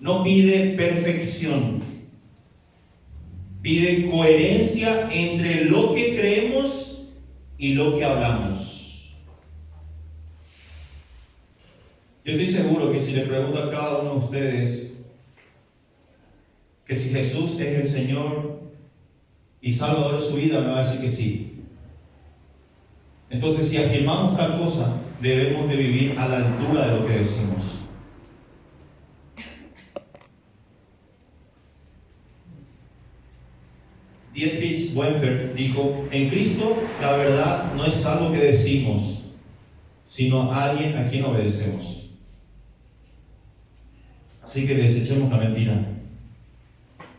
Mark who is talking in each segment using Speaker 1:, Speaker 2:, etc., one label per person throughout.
Speaker 1: no pide perfección, pide coherencia entre lo que creemos y lo que hablamos. Yo estoy seguro que si le pregunto a cada uno de ustedes que si Jesús es el Señor y Salvador de su vida, me va a decir que sí. Entonces, si afirmamos tal cosa, debemos de vivir a la altura de lo que decimos. Dietrich Bonhoeffer dijo: en Cristo la verdad no es algo que decimos, sino alguien a quien obedecemos. Así que desechemos la mentira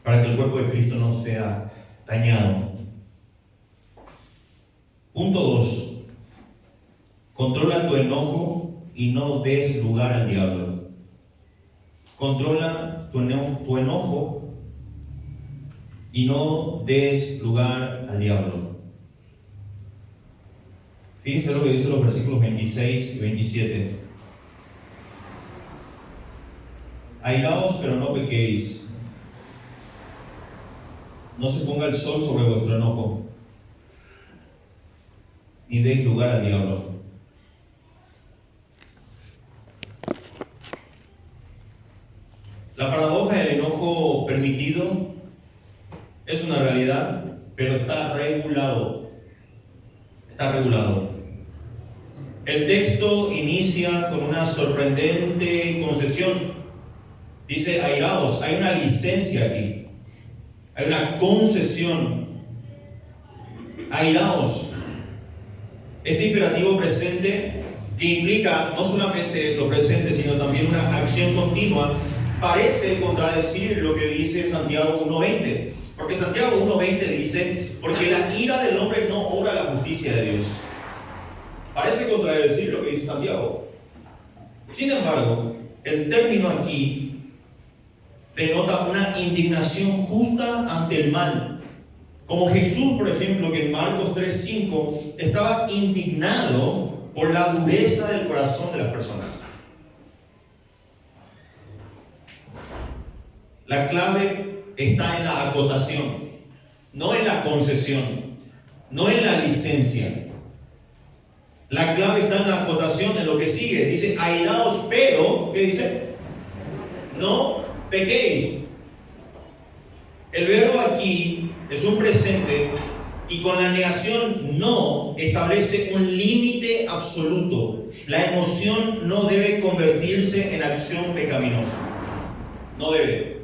Speaker 1: para que el cuerpo de Cristo no sea dañado. Punto 2. Controla tu enojo y no des lugar al diablo. Controla tu enojo y no des lugar al diablo. Fíjense lo que dicen los versículos 26 y 27. Airaos, pero no pequéis. No se ponga el sol sobre vuestro enojo, ni deis lugar al diablo. La paradoja del enojo permitido es una realidad, pero está regulado. Está regulado. El texto inicia con una sorprendente concesión. Dice: airaos. Hay una licencia aquí. Hay una concesión. Airaos. Este imperativo presente, que implica no solamente lo presente, sino también una acción continua, parece contradecir lo que dice Santiago 1:20. Porque Santiago 1:20 dice: porque la ira del hombre no obra la justicia de Dios. Parece contradecir lo que dice Santiago. Sin embargo, el término aquí denota una indignación justa ante el mal. Como Jesús, por ejemplo, que en Marcos 3:5 estaba indignado por la dureza del corazón de las personas. La clave está en la acotación, no en la concesión, no en la licencia. La clave está en la acotación, en lo que sigue. Dice: airaos, pero, ¿qué dice? No pequéis. El verbo aquí es un presente y con la negación no establece un límite absoluto. La emoción no debe convertirse en acción pecaminosa. No debe.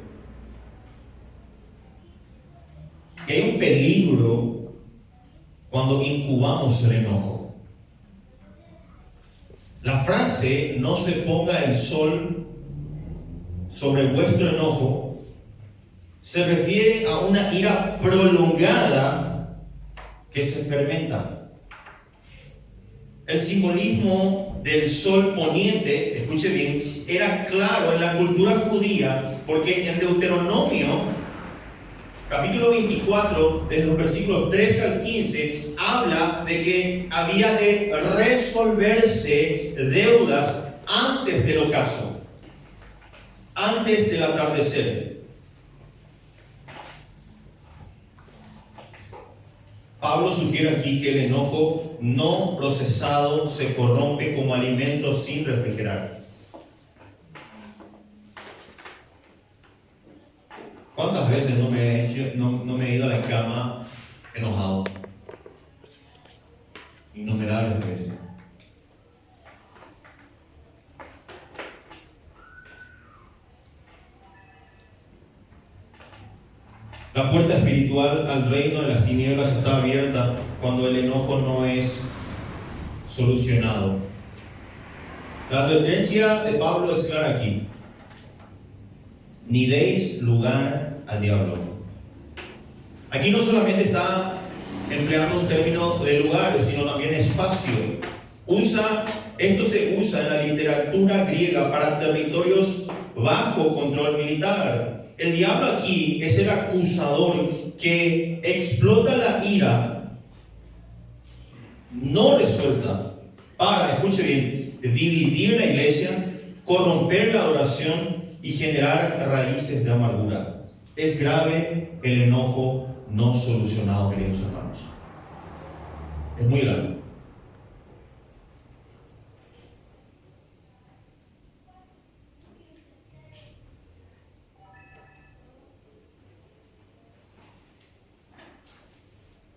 Speaker 1: Y hay un peligro cuando incubamos el enojo. La frase "no se ponga el sol sobre vuestro enojo" se refiere a una ira prolongada que se fermenta. El simbolismo del sol poniente, escuche bien, era claro en la cultura judía, porque en Deuteronomio capítulo 24, desde los versículos 13 al 15, habla de que había de resolverse deudas antes del ocaso, antes del atardecer. Pablo sugiere aquí que el enojo no procesado se corrompe como alimento sin refrigerar. ¿Cuántas veces no me he ido a la cama enojado? Innumerables veces. La puerta espiritual al reino de las tinieblas está abierta cuando el enojo no es solucionado. La advertencia de Pablo es clara aquí: ni deis lugar al diablo. Aquí no solamente está empleando un término de lugar, sino también espacio. Esto se usa en la literatura griega para territorios bajo control militar. El diablo aquí es el acusador que explota la ira no resuelta para, escuche bien, dividir la iglesia, corromper la adoración y generar raíces de amargura. Es grave el enojo no solucionado, queridos hermanos. Es muy grave.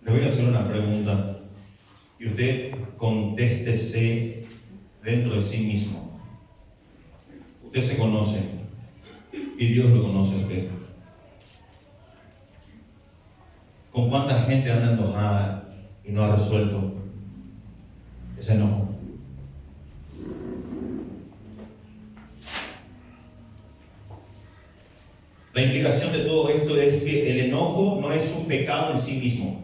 Speaker 1: Le voy a hacer una pregunta y usted contéstese dentro de sí mismo. Usted se conoce y Dios lo conoce a usted. ¿Con cuánta gente anda enojada y no ha resuelto ese enojo? La implicación de todo esto es que el enojo no es un pecado en sí mismo,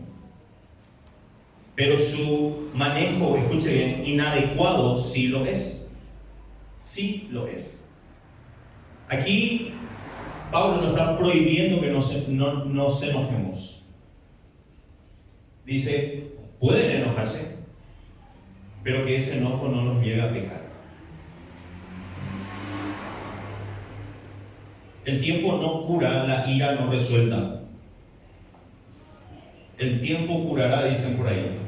Speaker 1: pero su manejo, escuche bien, inadecuado sí lo es. Sí lo es. Aquí Pablo nos está prohibiendo que nos enojemos. Dice, pueden enojarse, pero que ese enojo no los lleve a pecar. El tiempo no cura la ira no resuelta. El tiempo curará, dicen por ahí,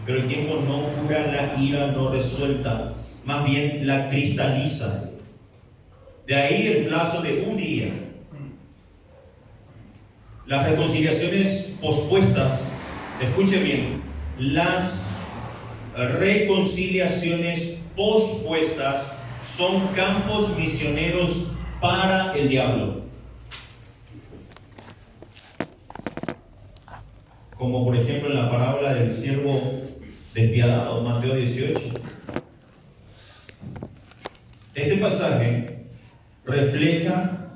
Speaker 1: pero el tiempo no cura la ira no resuelta, más bien la cristaliza. De ahí el plazo de un día. Las reconciliaciones pospuestas, escuche bien, las reconciliaciones pospuestas son campos misioneros para el diablo. Como por ejemplo en la parábola del siervo despiadado, Mateo 18. Este pasaje refleja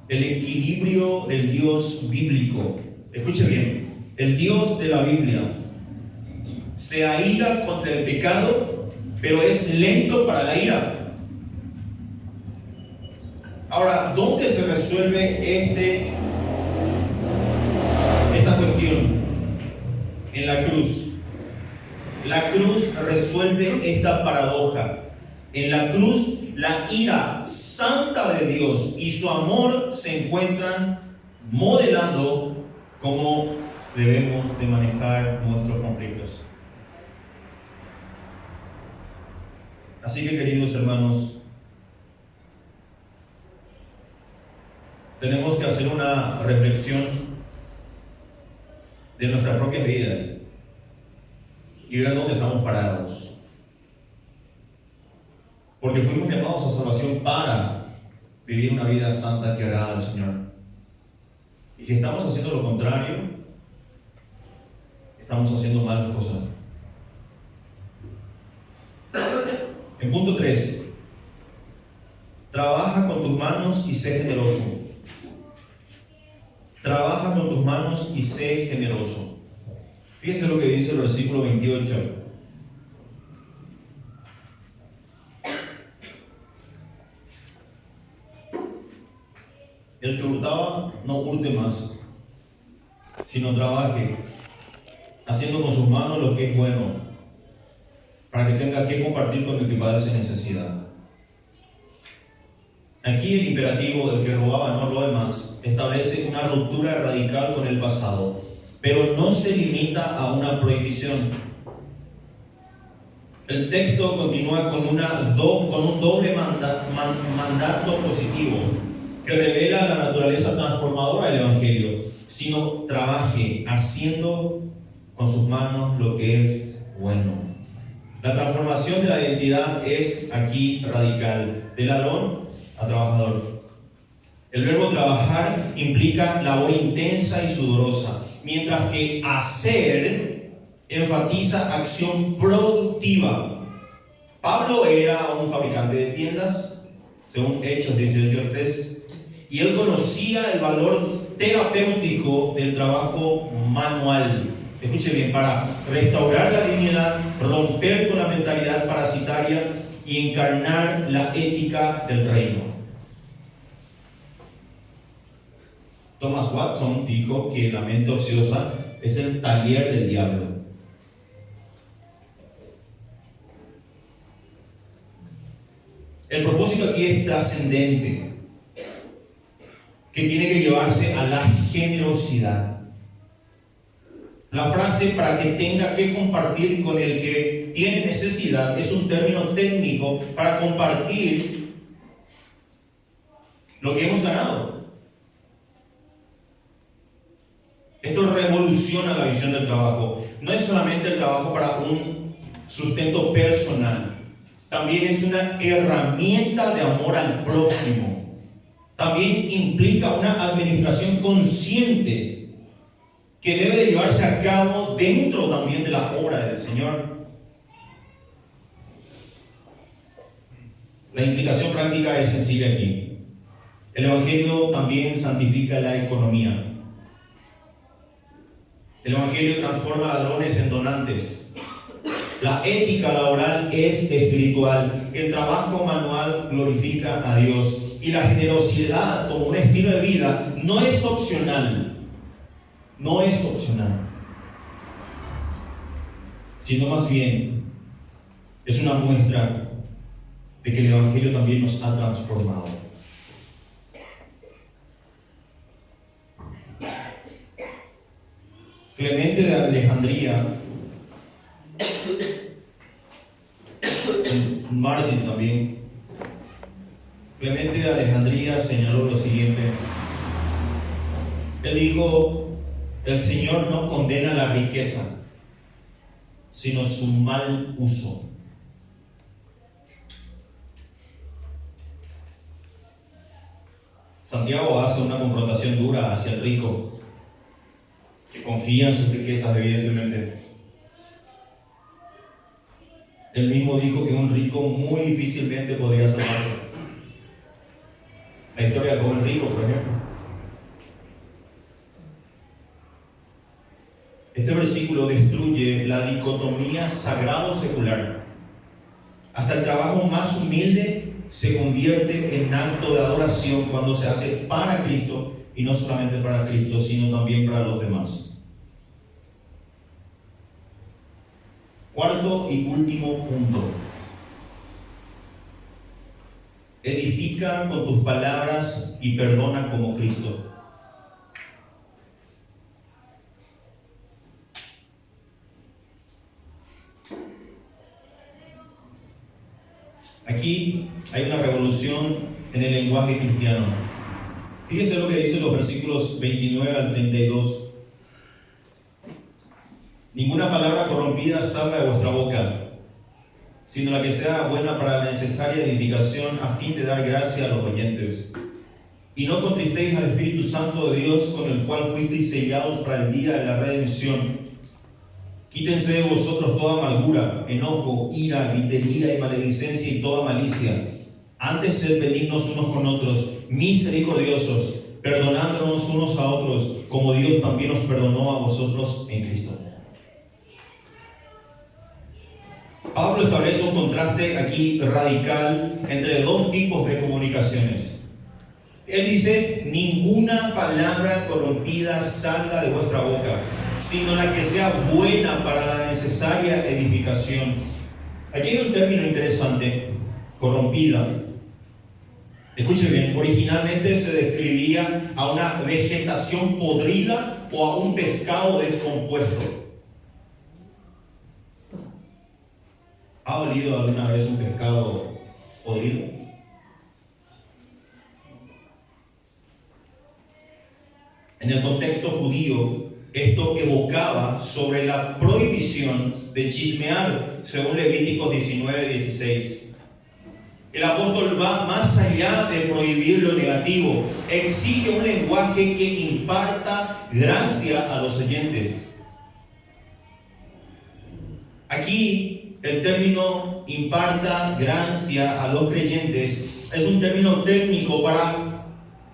Speaker 1: el equilibrio del Dios bíblico. Escuche bien, el Dios de la Biblia se aira contra el pecado, pero es lento para la ira. Ahora, ¿dónde se resuelve esta cuestión? En la cruz. La cruz resuelve esta paradoja. En la cruz, la ira santa de Dios y su amor se encuentran modelando cómo debemos de manejar nuestros conflictos. Así que, queridos hermanos, tenemos que hacer una reflexión de nuestras propias vidas y ver dónde estamos parados. Porque fuimos llamados a salvación para vivir una vida santa que agrada al Señor. Y si estamos haciendo lo contrario, estamos haciendo mal las cosas. En punto 3, trabaja con tus manos y sé generoso. Trabaja con tus manos y sé generoso. Fíjense lo que dice el versículo 28. El que hurtaba no hurte más, sino trabaje, haciendo con sus manos lo que es bueno, para que tenga que compartir con el que padece necesidad. Aquí el imperativo del que robaba no robe más establece una ruptura radical con el pasado, pero no se limita a una prohibición. El texto continúa con un doble mandato positivo que revela la naturaleza transformadora del Evangelio, sino trabaje haciendo con sus manos lo que es bueno. La transformación de la identidad es aquí radical, de ladrón a trabajador. El verbo trabajar implica labor intensa y sudorosa, mientras que hacer enfatiza acción productiva. Pablo era un fabricante de tiendas, según Hechos 18:3, y él conocía el valor terapéutico del trabajo manual. Escuche bien, para restaurar la dignidad, romper con la mentalidad parasitaria y encarnar la ética del reino. Thomas Watson dijo que la mente ociosa es el taller del diablo. El propósito aquí es trascendente, que tiene que llevarse a la generosidad. La frase "para que tenga que compartir con el que tiene necesidad" es un término técnico para compartir lo que hemos ganado. Esto revoluciona la visión del trabajo. No es solamente el trabajo para un sustento personal, también es una herramienta de amor al prójimo. También implica una administración consciente que debe de llevarse a cabo dentro también de la obra del Señor. La implicación práctica es sencilla aquí. El Evangelio también santifica la economía. El Evangelio transforma ladrones en donantes. La ética laboral es espiritual. El trabajo manual glorifica a Dios. Y la generosidad como un estilo de vida no es opcional. No es opcional, sino más bien es una muestra de que el Evangelio también nos ha transformado. Clemente de Alejandría, un mártir también, Clemente de Alejandría señaló lo siguiente. Él dijo: el Señor no condena la riqueza, sino su mal uso. Santiago hace una confrontación dura hacia el rico, que confía en sus riquezas, evidentemente. Él mismo dijo que un rico muy difícilmente podría salvarse. La historia del joven rico, por ejemplo. Este versículo destruye la dicotomía sagrado-secular. Hasta el trabajo más humilde se convierte en acto de adoración cuando se hace para Cristo, y no solamente para Cristo, sino también para los demás. Cuarto y último punto. Edifica con tus palabras y perdona como Cristo. Aquí hay una revolución en el lenguaje cristiano. Fíjese lo que dicen los versículos 29 al 32. Ninguna palabra corrompida salga de vuestra boca, sino la que sea buena para la necesaria edificación, a fin de dar gracia a los oyentes. Y no contristéis al Espíritu Santo de Dios, con el cual fuisteis sellados para el día de la redención. Quítense de vosotros toda amargura, enojo, ira, gritería y maledicencia y toda malicia. Antes sed benignos unos con otros, misericordiosos, perdonándonos unos a otros, como Dios también os perdonó a vosotros en Cristo. Pablo establece un contraste aquí radical entre dos tipos de comunicaciones. Él dice: ninguna palabra corrompida salga de vuestra boca, sino la que sea buena para la necesaria edificación. Aquí hay un término interesante: corrompida. Escuche bien, originalmente se describía a una vegetación podrida o a un pescado descompuesto. ¿Ha olido alguna vez un pescado podrido? En el contexto judío, esto evocaba sobre la prohibición de chismear, según Levíticos 19:16. El apóstol va más allá de prohibir lo negativo, exige un lenguaje que imparta gracia a los oyentes. Aquí, el término imparta gracia a los creyentes es un término técnico para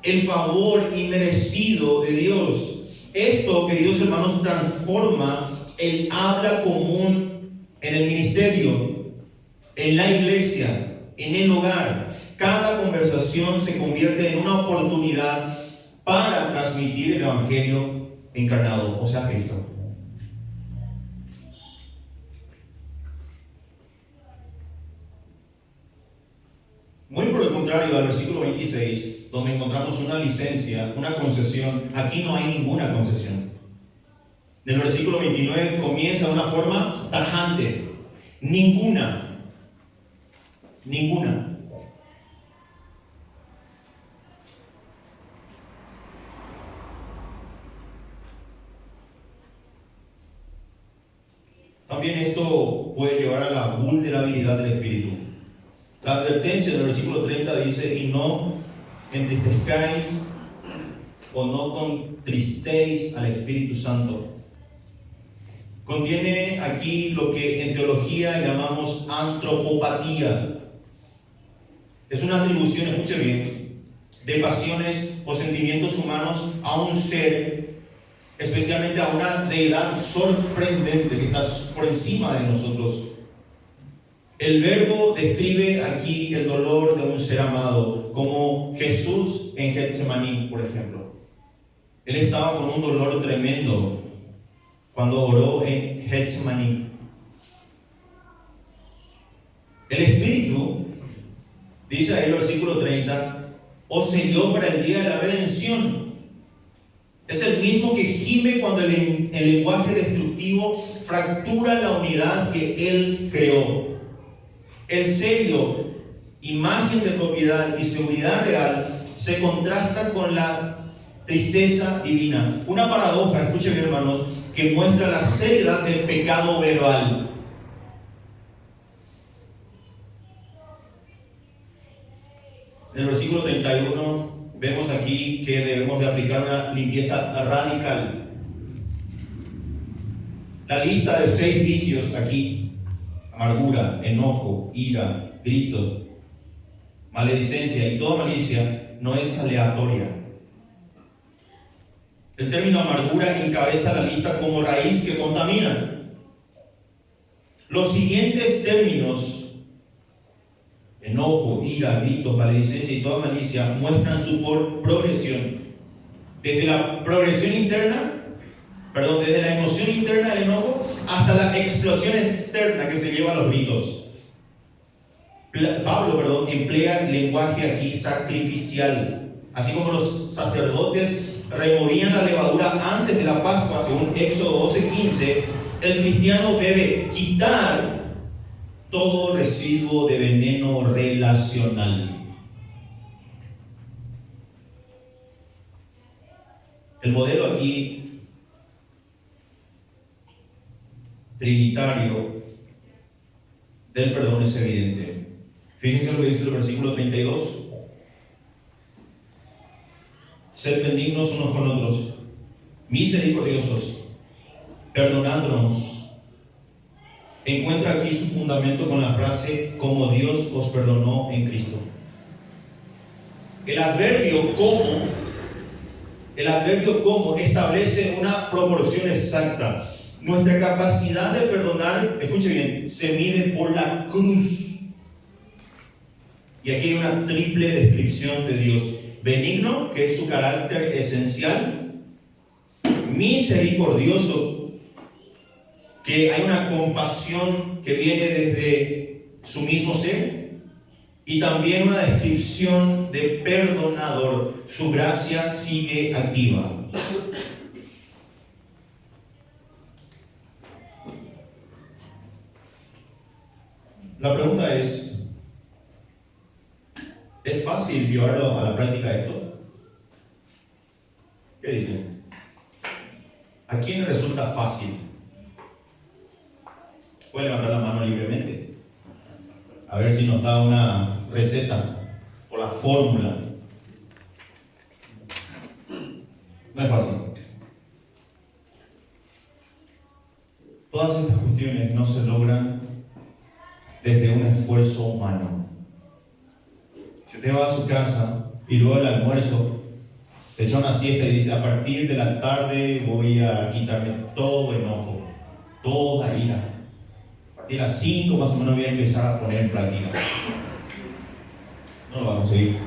Speaker 1: el favor inmerecido de Dios. Esto, queridos hermanos, transforma el habla común en el ministerio, en la iglesia, en el hogar. Cada conversación se convierte en una oportunidad para transmitir el Evangelio encarnado, o sea, Cristo. contrario al versículo 26, donde encontramos una licencia, una concesión, aquí no hay ninguna concesión. Del versículo 29 comienza de una forma tajante. Ninguna. Ninguna. También esto puede llevar a la vulnerabilidad del espíritu. La advertencia del versículo 30 dice: y no entristezcáis o no contristéis al Espíritu Santo. Contiene aquí lo que en teología llamamos antropopatía. Es una atribución, escuche bien, de pasiones o sentimientos humanos a un ser, especialmente a una deidad sorprendente que está por encima de nosotros. El verbo describe aquí el dolor de un ser amado, como Jesús en Getsemaní, por ejemplo. Él estaba con un dolor tremendo cuando oró en Getsemaní. El Espíritu, dice ahí el versículo 30, os selló para el día de la redención. Es el mismo que gime cuando el lenguaje destructivo fractura la unidad que Él creó. El sello, imagen de propiedad y seguridad real, se contrasta con la tristeza divina. Una paradoja, escuchen bien, hermanos, que muestra la seriedad del pecado verbal. En el versículo 31 vemos aquí que debemos de aplicar una limpieza radical. La lista de 6 vicios aquí: amargura, enojo, ira, gritos, maledicencia y toda malicia, no es aleatoria. El término amargura encabeza la lista como raíz que contamina. Los siguientes términos, enojo, ira, gritos, maledicencia y toda malicia, muestran su progresión. Desde la progresión interna, desde la emoción interna del enojo hasta la explosión externa que se lleva a los gritos. Pablo, emplea el lenguaje aquí sacrificial. Así como los sacerdotes removían la levadura antes de la Pascua, según Éxodo 12:15, el cristiano debe quitar todo residuo de veneno relacional. El modelo aquí trinitario del perdón es evidente. Fíjense lo que dice el versículo 32. Sed benignos unos con otros, misericordiosos, perdonándonos. Encuentra aquí su fundamento con la frase: como Dios os perdonó en Cristo. El adverbio como establece una proporción exacta. Nuestra capacidad de perdonar, escuche bien, se mide por la cruz. Y aquí hay una triple descripción de Dios: benigno, que es su carácter esencial; misericordioso, que hay una compasión que viene desde su mismo ser; y también una descripción de perdonador, su gracia sigue activa. La pregunta es fácil llevarlo a la práctica esto? ¿Qué dicen? ¿A quién le resulta fácil? Puede levantar la mano libremente. A ver si nos da una receta o la fórmula. No es fácil. Todas estas cuestiones no se logran desde un esfuerzo humano. Si usted va a su casa y luego del almuerzo se echa una siesta y dice: a partir de la tarde voy a quitarme todo enojo, toda ira, a partir de las 5 más o menos voy a empezar a poner en práctica, no lo va a conseguir.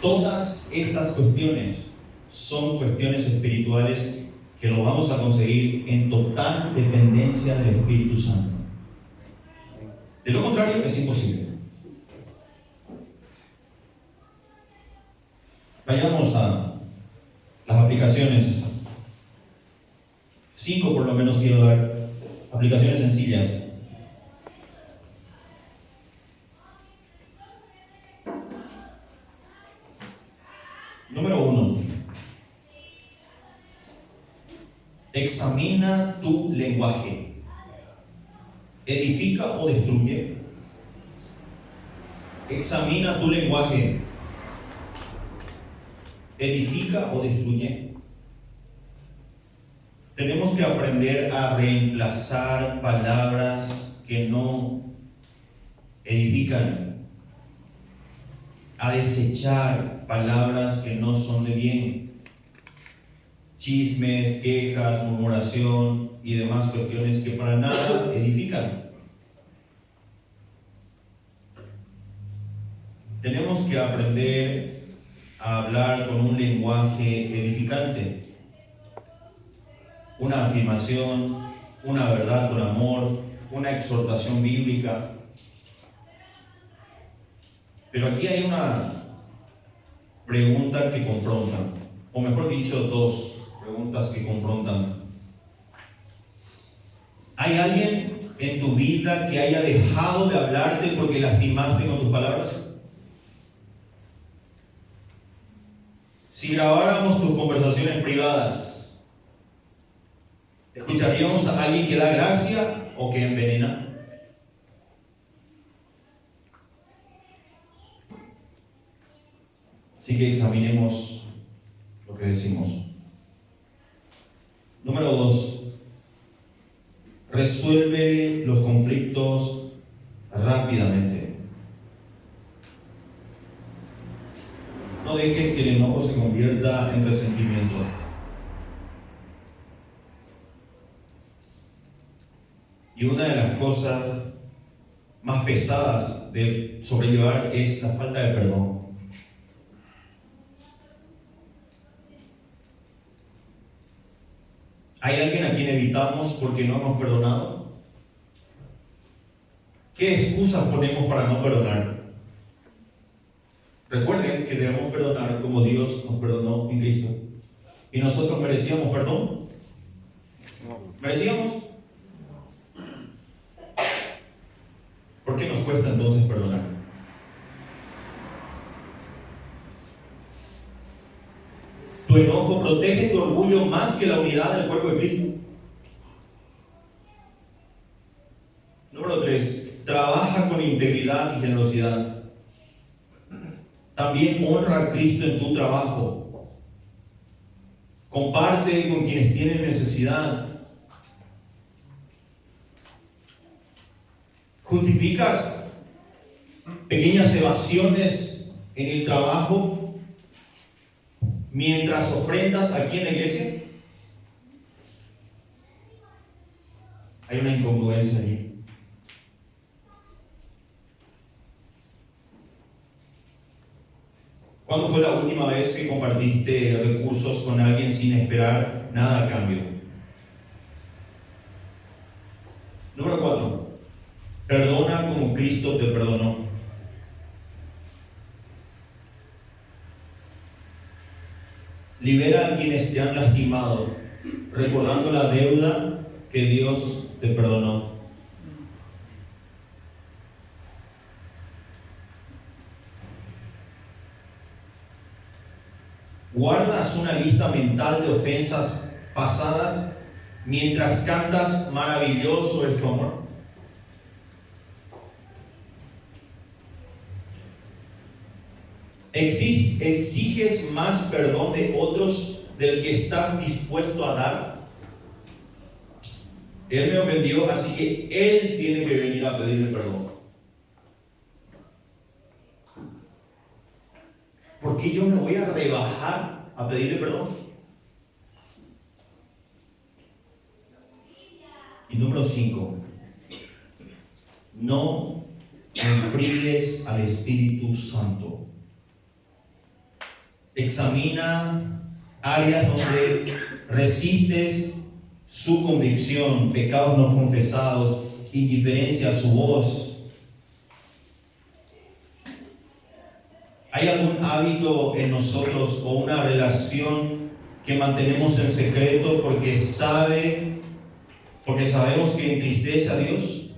Speaker 1: Todas estas cuestiones son cuestiones espirituales que lo vamos a conseguir en total dependencia del Espíritu Santo. De lo contrario, es imposible. Vayamos a las aplicaciones. 5 por lo menos quiero dar. Aplicaciones sencillas. Número 1. Examina tu lenguaje. ¿Edifica o destruye? Examina tu lenguaje. ¿Edifica o destruye? Tenemos que aprender a reemplazar palabras que no edifican, a desechar palabras que no son de bien, chismes, quejas, murmuración y demás cuestiones que para nada edifican. Tenemos que aprender a hablar con un lenguaje edificante, una afirmación, una verdad con amor, una exhortación bíblica. Pero aquí hay una pregunta que confronta, o mejor dicho, dos preguntas que confrontan. ¿Hay alguien en tu vida que haya dejado de hablarte porque lastimaste con tus palabras? Si grabáramos tus conversaciones privadas, ¿escucharíamos a alguien que da gracia o que envenena? Así que examinemos lo que decimos. Número 2. Resuelve los conflictos rápidamente. No dejes que el enojo se convierta en resentimiento. Y una de las cosas más pesadas de sobrellevar es la falta de perdón. ¿Hay alguien a quien evitamos porque no hemos perdonado? ¿Qué excusas ponemos para no perdonar? Recuerden que debemos perdonar como Dios nos perdonó en Cristo. ¿Y nosotros merecíamos perdón? ¿Merecíamos? ¿Por qué nos cuesta entonces perdonar? ¿Tu enojo protege tu orgullo más que la unidad del cuerpo de Cristo? Número 3. Trabaja con integridad y generosidad. También honra a Cristo en tu trabajo. Comparte con quienes tienen necesidad. ¿Justificas pequeñas evasiones en el trabajo mientras ofrendas aquí en la iglesia? Hay una incongruencia allí. ¿Cuándo fue la última vez que compartiste recursos con alguien sin esperar nada a cambio? Número 4. Perdona como Cristo te perdonó. Libera a quienes te han lastimado, recordando la deuda que Dios te perdonó. ¿Guardas una lista mental de ofensas pasadas mientras cantas maravilloso es tu amor? ¿Exiges más perdón de otros del que estás dispuesto a dar? Él me ofendió, así que él tiene que venir a pedirme perdón. ¿Por qué yo me voy a rebajar a pedirle perdón? Y número 5. No enfríes al Espíritu Santo. Examina áreas donde resistes su convicción, pecados no confesados, indiferencia a su voz. Hay ¿Hay algún hábito en nosotros o una relación que mantenemos en secreto porque sabemos que entristece a Dios?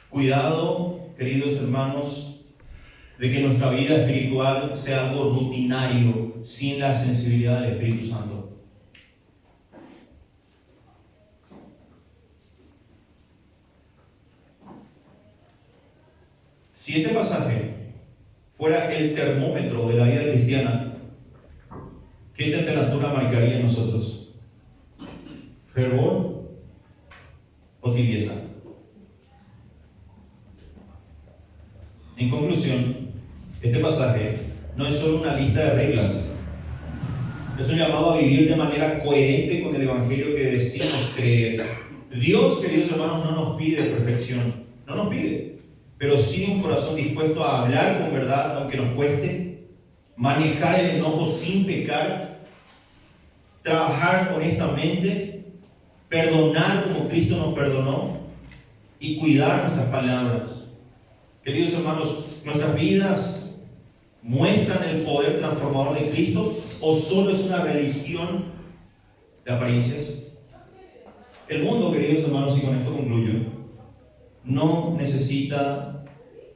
Speaker 1: Cuidado, queridos hermanos, de que nuestra vida espiritual sea algo rutinario, sin la sensibilidad del Espíritu Santo. Si este pasaje fuera el termómetro de la vida cristiana, ¿qué temperatura marcaría en nosotros? ¿Fervor o tibieza? En conclusión, este pasaje no es solo una lista de reglas, es un llamado a vivir de manera coherente con el Evangelio que decimos creer. Dios, queridos hermanos, no nos pide perfección, no nos pide, pero sí un corazón dispuesto a hablar con verdad aunque nos cueste, manejar el enojo sin pecar, trabajar honestamente, perdonar como Cristo nos perdonó y cuidar nuestras palabras. Queridos hermanos, ¿nuestras vidas muestran el poder transformador de Cristo o solo es una religión de apariencias? El mundo, queridos hermanos, y con esto concluyo, no necesita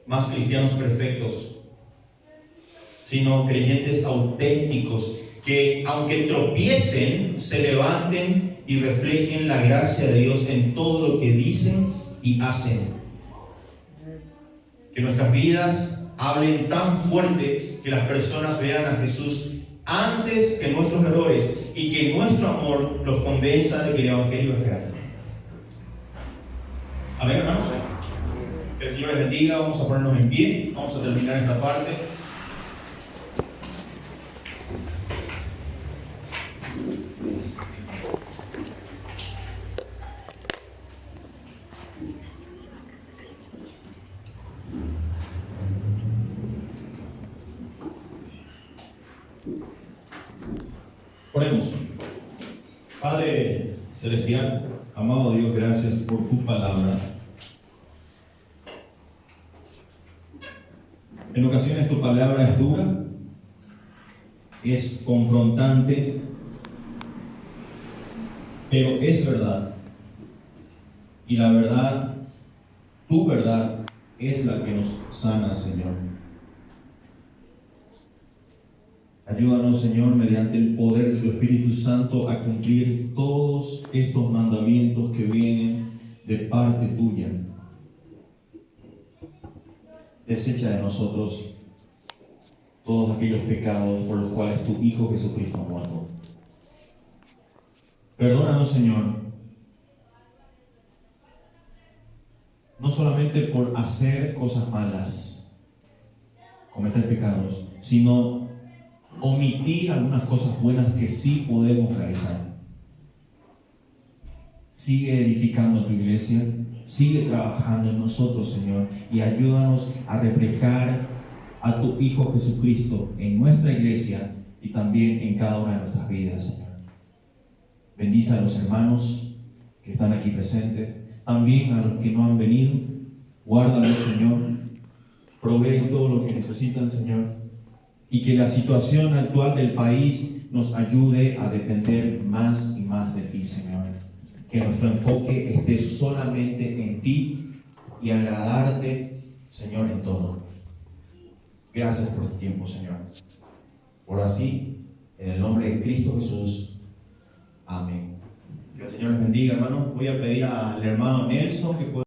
Speaker 1: más cristianos perfectos, sino creyentes auténticos que, aunque tropiecen, se levanten y reflejen la gracia de Dios en todo lo que dicen y hacen. Que nuestras vidas hablen tan fuerte que las personas vean a Jesús antes que nuestros errores y que nuestro amor los convenza de que el Evangelio es real. Amén, hermanos. Que el Señor les bendiga. Vamos a ponernos en pie. Vamos a terminar esta parte. Oremos. Padre Celestial, amado Dios, gracias por tu palabra. En ocasiones tu palabra es dura, es confrontante, pero es verdad. Y la verdad, tu verdad, es la que nos sana, Señor. Ayúdanos, Señor, mediante el poder de tu Espíritu Santo a cumplir todos estos mandamientos que vienen de parte tuya. Desecha de nosotros todos aquellos pecados por los cuales tu Hijo Jesucristo ha muerto. Perdónanos, Señor, no solamente por hacer cosas malas, cometer pecados, sino omitir algunas cosas buenas que sí podemos realizar. Sigue edificando tu iglesia, sigue trabajando en nosotros, Señor, y ayúdanos a reflejar a tu Hijo Jesucristo en nuestra iglesia y también en cada una de nuestras vidas, Señor. Bendice a los hermanos que están aquí presentes, también a los que no han venido. Guárdalos, Señor. Provee todo lo que necesitan, Señor. Y que la situación actual del país nos ayude a depender más y más de ti, Señor. Que nuestro enfoque esté solamente en ti y agradarte, Señor, en todo. Gracias por tu tiempo, Señor. Por así, en el nombre de Cristo Jesús. Amén. Que el Señor les bendiga, hermano. Voy a pedir al hermano Nelson que pueda